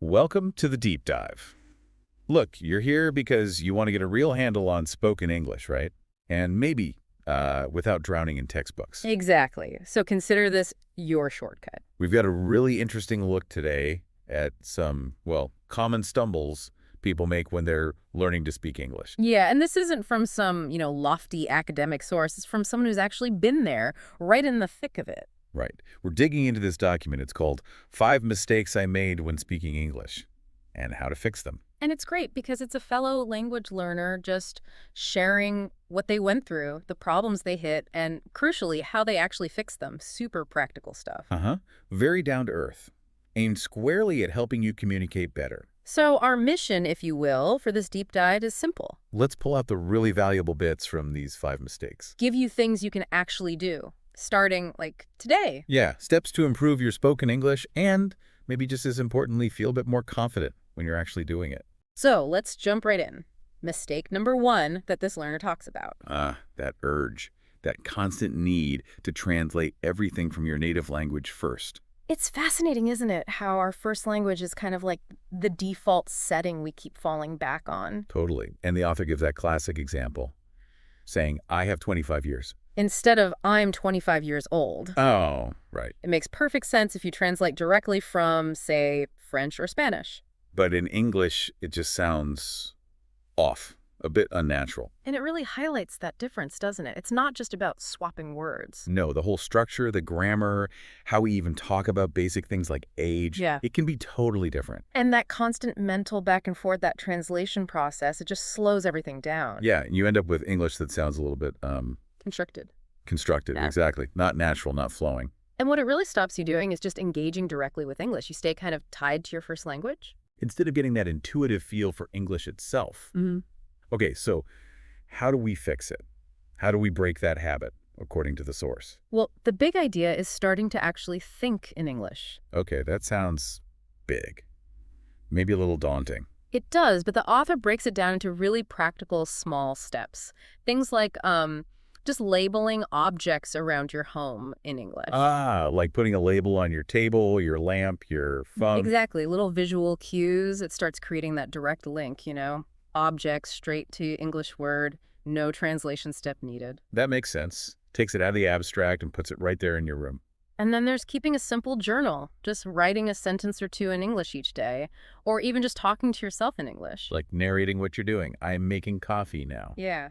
Welcome to the deep dive. Look, you're here because you want to get a real handle on spoken English, right? And maybe without drowning in textbooks. Exactly. So consider this your shortcut. We've got a really interesting look today at some, well, common stumbles people make when they're learning to speak English. Yeah, and this isn't from some, lofty academic source. It's from someone who's actually been there, right in the thick of it. Right. We're digging into this document. It's called Five Mistakes I Made When Speaking English and How to Fix Them. And it's great because it's a fellow language learner just sharing what they went through, the problems they hit, and crucially, how they actually fix them. Super practical stuff. Uh-huh. Very down to earth. Aimed squarely at helping you communicate better. So our mission, if you will, for this deep dive is simple. Let's pull out the really valuable bits from these five mistakes. Give you things you can actually do, starting, like, today. Yeah, steps to improve your spoken English and, maybe just as importantly, feel a bit more confident when you're actually doing it. So let's jump right in. Mistake number one that this learner talks about. That urge, that constant need to translate everything from your native language first. It's fascinating, isn't it, how our first language is kind of like the default setting we keep falling back on. Totally. And the author gives that classic example, saying, I have 25 years. Instead of, I'm 25 years old. Oh, right. It makes perfect sense if you translate directly from, say, French or Spanish. But in English, it just sounds off, a bit unnatural. And it really highlights that difference, doesn't it? It's not just about swapping words. No, the whole structure, the grammar, how we even talk about basic things like age, it can be totally different. And that constant mental back and forth, that translation process, it just slows everything down. Yeah, and you end up with English that sounds a little bit constructed, Yeah. exactly. Not natural, not flowing. And what it really stops you doing is just engaging directly with English. You stay kind of tied to your first language. Instead of getting that intuitive feel for English itself. Mm-hmm. Okay, so how do we fix it? How do we break that habit, according to the source? Well, the big idea is starting to actually think in English. Okay, that sounds big. Maybe a little daunting. It does, but the author breaks it down into really practical, small steps. Things like just labeling objects around your home in English. Like putting a label on your table, your lamp, your phone. Exactly, little visual cues. It starts creating that direct link, Objects straight to English word, no translation step needed. That makes sense. Takes it out of the abstract and puts it right there in your room. And then there's keeping a simple journal, just writing a sentence or two in English each day, or even just talking to yourself in English. Like narrating what you're doing. I'm making coffee now. Yeah.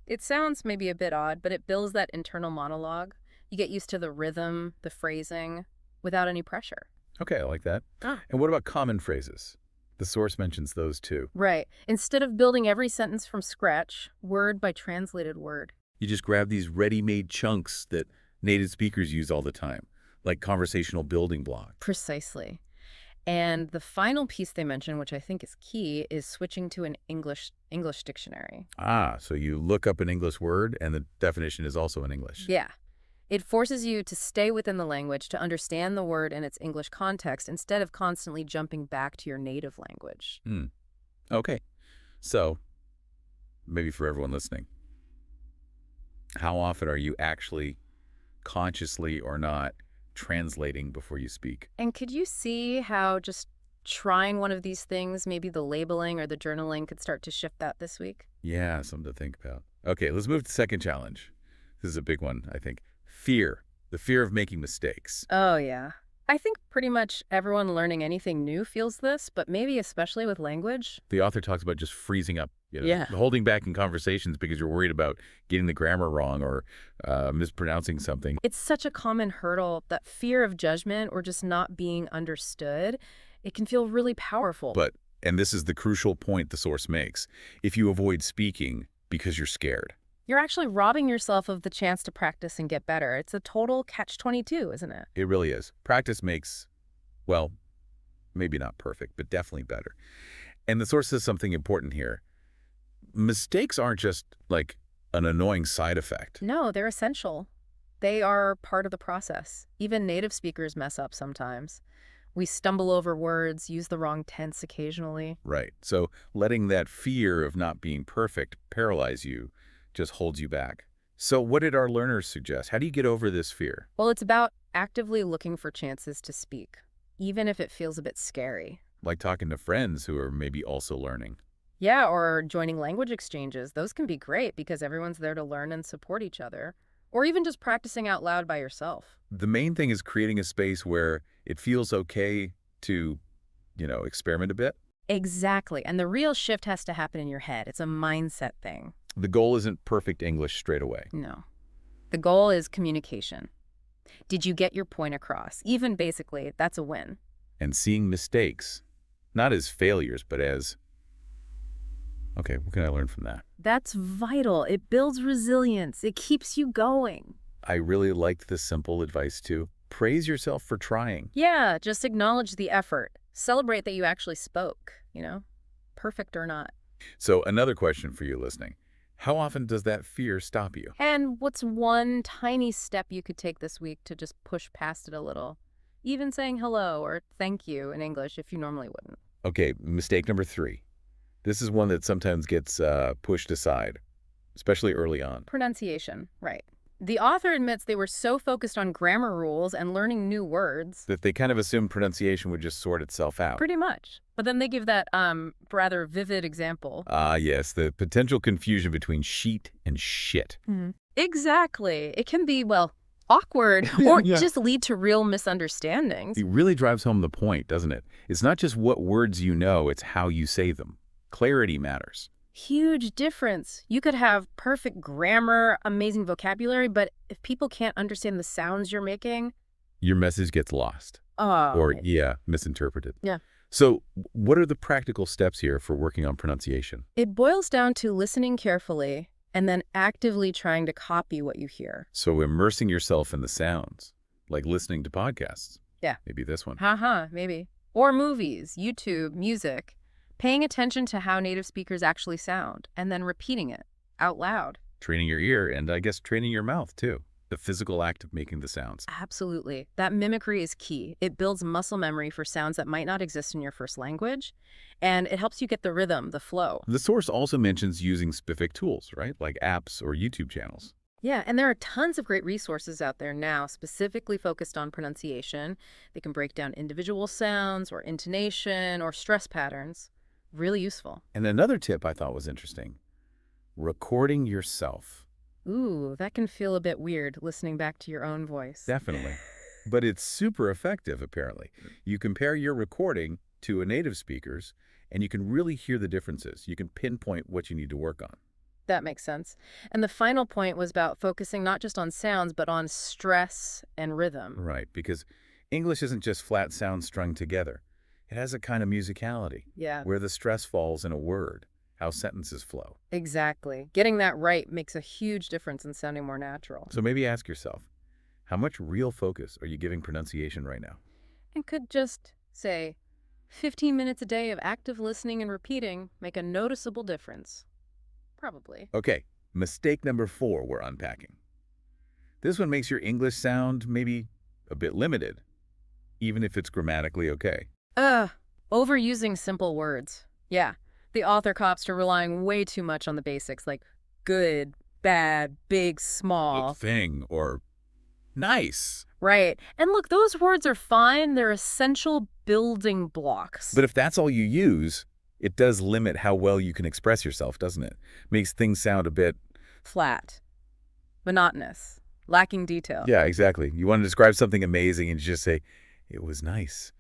It sounds maybe a bit odd, but it builds that internal monologue. You get used to the rhythm, the phrasing, without any pressure. Okay, I like that. And what about common phrases? The source mentions those too. Right. Instead of building every sentence from scratch, word by translated word. You just grab these ready-made chunks that native speakers use all the time, like conversational building blocks. Precisely. And the final piece they mention, which I think is key, is switching to an English dictionary. So you look up an English word and the definition is also in English. Yeah. It forces you to stay within the language, to understand the word in its English context, instead of constantly jumping back to your native language. Okay. So, maybe for everyone listening, how often are you actually, consciously or not, translating before you speak? And could you see how just trying one of these things, maybe the labeling or the journaling, could start to shift that this week? Yeah, something to think about. Okay, let's move to the second challenge. This is a big one, I think. Fear. The fear of making mistakes. Oh, yeah. I think pretty much everyone learning anything new feels this, but maybe especially with language. The author talks about just freezing up, Yeah. holding back in conversations because you're worried about getting the grammar wrong or mispronouncing something. It's such a common hurdle, that fear of judgment or just not being understood. It can feel really powerful. And this is the crucial point the source makes, if you avoid speaking because you're scared. You're actually robbing yourself of the chance to practice and get better. It's a total catch-22, isn't it? It really is. Practice makes, well, maybe not perfect, but definitely better. And the source says something important here. Mistakes aren't just like an annoying side effect. No, they're essential. They are part of the process. Even native speakers mess up sometimes. We stumble over words, use the wrong tense occasionally. Right. So letting that fear of not being perfect paralyze you just holds you back. So what did our learners suggest? How do you get over this fear? Well, it's about actively looking for chances to speak, even if it feels a bit scary. like talking to friends who are maybe also learning. Yeah, or joining language exchanges. Those can be great because everyone's there to learn and support each other. Or even just practicing out loud by yourself. The main thing is creating a space where it feels okay to, experiment a bit. Exactly. And the real shift has to happen in your head. It's a mindset thing. The goal isn't perfect English straight away. No. The goal is communication. Did you get your point across? Even basically, that's a win. And seeing mistakes, not as failures, but as, okay, what can I learn from that? That's vital. It builds resilience. It keeps you going. I really liked this simple advice too. Praise yourself for trying. Yeah, just acknowledge the effort. Celebrate that you actually spoke. Perfect or not. So another question for you listening. How often does that fear stop you? And what's one tiny step you could take this week to just push past it a little? Even saying hello or thank you in English if you normally wouldn't. Okay, mistake number 3. This is one that sometimes gets pushed aside, especially early on. Pronunciation, right. The author admits they were so focused on grammar rules and learning new words. That they kind of assumed pronunciation would just sort itself out. Pretty much. But then they give that rather vivid example. Yes, the potential confusion between sheet and shit. Exactly. It can be, well, awkward or just lead to real misunderstandings. It really drives home the point, doesn't it? It's not just what words you know, it's how you say them. Clarity matters. Huge difference. You could have perfect grammar, amazing vocabulary, but if people can't understand the sounds you're making... Your message gets lost. Or misinterpreted. Yeah. So what are the practical steps here for working on pronunciation? It boils down to listening carefully and then actively trying to copy what you hear. So immersing yourself in the sounds, like listening to podcasts. Yeah. Maybe this one. Maybe. Or movies, YouTube, music. Paying attention to how native speakers actually sound and then repeating it out loud. Training your ear and I guess training your mouth too. The physical act of making the sounds. Absolutely. That mimicry is key. It builds muscle memory for sounds that might not exist in your first language, and it helps you get the rhythm, the flow. The source also mentions using specific tools, right? Like apps or YouTube channels. Yeah, and there are tons of great resources out there now specifically focused on pronunciation. They can break down individual sounds or intonation or stress patterns. Really useful. And another tip I thought was interesting. Recording yourself. Ooh, that can feel a bit weird, listening back to your own voice. Definitely. But it's super effective, apparently. You compare your recording to a native speaker's, and you can really hear the differences. You can pinpoint what you need to work on. That makes sense. And the final point was about focusing not just on sounds, but on stress and rhythm. Right, because English isn't just flat sounds strung together. It has a kind of musicality. Yeah. Where the stress falls in a word, how sentences flow. Exactly. Getting that right makes a huge difference in sounding more natural. So maybe ask yourself, how much real focus are you giving pronunciation right now? And could just, say, 15 minutes a day of active listening and repeating make a noticeable difference? Probably. Okay, mistake number 4 we're unpacking. This one makes your English sound maybe a bit limited, even if it's grammatically okay. Overusing simple words. Yeah, the author cops to relying way too much on the basics like good, bad, big, small. Thing or nice. Right. And look, those words are fine. They're essential building blocks. But if that's all you use, it does limit how well you can express yourself, doesn't it? Makes things sound a bit... flat. Monotonous. Lacking detail. Yeah, exactly. You want to describe something amazing and you just say, it was nice.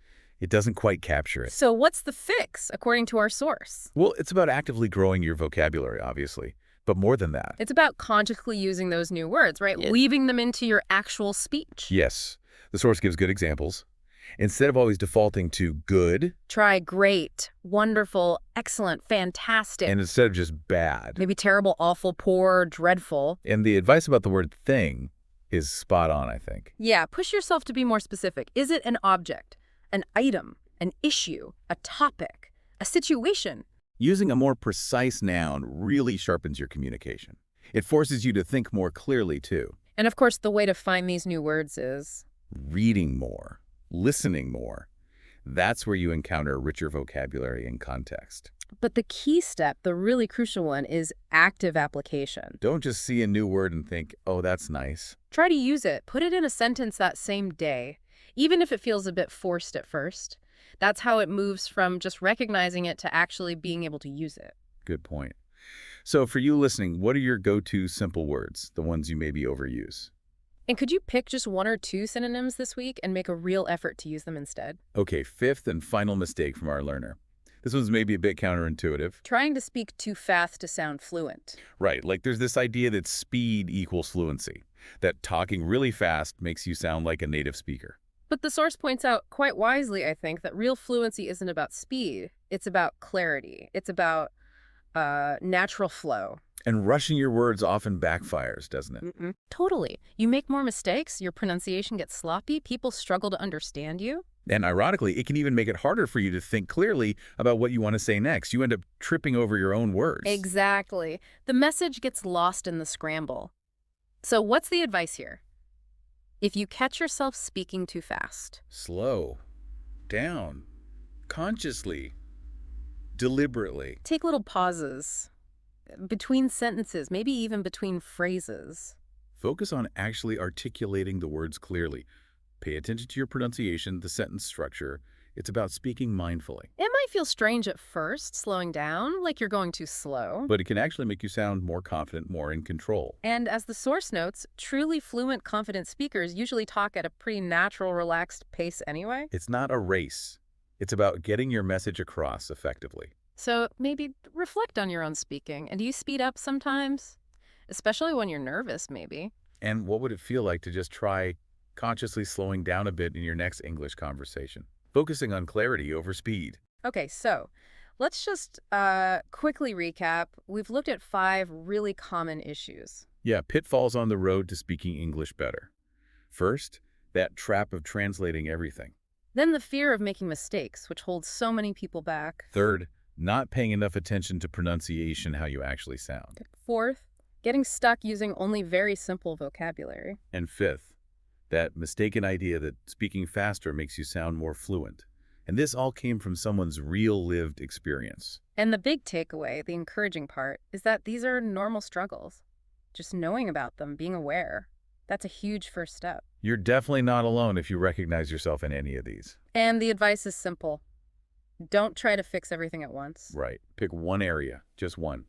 It doesn't quite capture it. So what's the fix, according to our source? Well, it's about actively growing your vocabulary, obviously. But more than that. It's about consciously using those new words, right? Weaving them into your actual speech. Yes. The source gives good examples. Instead of always defaulting to good. Try great, wonderful, excellent, fantastic. And instead of just bad. Maybe terrible, awful, poor, dreadful. And the advice about the word thing is spot on, I think. Yeah, push yourself to be more specific. Is it an object, an item, an issue, a topic, a situation? Using a more precise noun really sharpens your communication. It forces you to think more clearly, too. And of course, the way to find these new words is... reading more, listening more. That's where you encounter richer vocabulary and context. But the key step, the really crucial one, is active application. Don't just see a new word and think, oh, that's nice. Try to use it. Put it in a sentence that same day, even if it feels a bit forced at first. That's how it moves from just recognizing it to actually being able to use it. Good point. So for you listening, what are your go-to simple words, the ones you maybe overuse? And could you pick just one or two synonyms this week and make a real effort to use them instead? Okay, fifth and final mistake from our learner. This one's maybe a bit counterintuitive. Trying to speak too fast to sound fluent. Right, like there's this idea that speed equals fluency, that talking really fast makes you sound like a native speaker. But the source points out, quite wisely, I think, that real fluency isn't about speed. It's about clarity. It's about natural flow. And rushing your words often backfires, doesn't it? Totally. You make more mistakes, your pronunciation gets sloppy, people struggle to understand you. And ironically, it can even make it harder for you to think clearly about what you want to say next. You end up tripping over your own words. Exactly. The message gets lost in the scramble. So what's the advice here? If you catch yourself speaking too fast, Slow down, consciously, deliberately. take little pauses between sentences, maybe even between phrases. Focus on actually articulating the words clearly. Pay attention to your pronunciation, the sentence structure. It's about speaking mindfully. It might feel strange at first, slowing down, like you're going too slow. But it can actually make you sound more confident, more in control. And as the source notes, truly fluent, confident speakers usually talk at a pretty natural, relaxed pace anyway. It's not a race. It's about getting your message across effectively. So maybe reflect on your own speaking. And do you speed up sometimes? Especially when you're nervous, maybe. And what would it feel like to just try consciously slowing down a bit in your next English conversation? Focusing on clarity over speed. Okay, so let's just quickly recap. We've looked at 5 really common issues. Yeah, pitfalls on the road to speaking English better. First, that trap of translating everything. Then the fear of making mistakes, which holds so many people back. Third, not paying enough attention to pronunciation, how you actually sound. Fourth, getting stuck using only very simple vocabulary. And fifth, that mistaken idea that speaking faster makes you sound more fluent. And this all came from someone's real lived experience. And the big takeaway, the encouraging part, is that these are normal struggles. Just knowing about them, being aware, that's a huge first step. You're definitely not alone if you recognize yourself in any of these. And the advice is simple. Don't try to fix everything at once. Right. Pick one area, just one.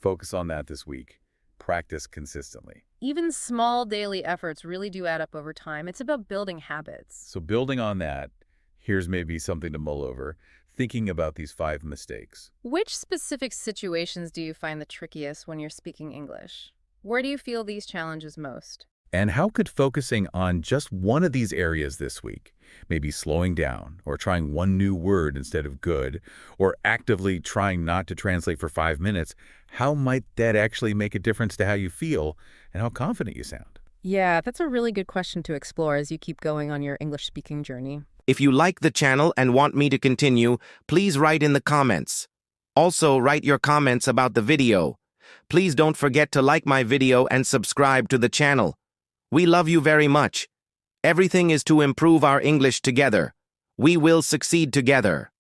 Focus on that this week. Practice consistently. Even small daily efforts really do add up over time. It's about building habits. So building on that, here's maybe something to mull over, thinking about these 5 mistakes. Which specific situations do you find the trickiest when you're speaking English? Where do you feel these challenges most? And how could focusing on just one of these areas this week, maybe slowing down or trying one new word instead of good, or actively trying not to translate for 5 minutes, how might that actually make a difference to how you feel and how confident you sound? Yeah, that's a really good question to explore as you keep going on your English speaking journey. If you like the channel and want me to continue, please write in the comments. Also, write your comments about the video. Please don't forget to like my video and subscribe to the channel. We love you very much. Everything is to improve our English together. We will succeed together.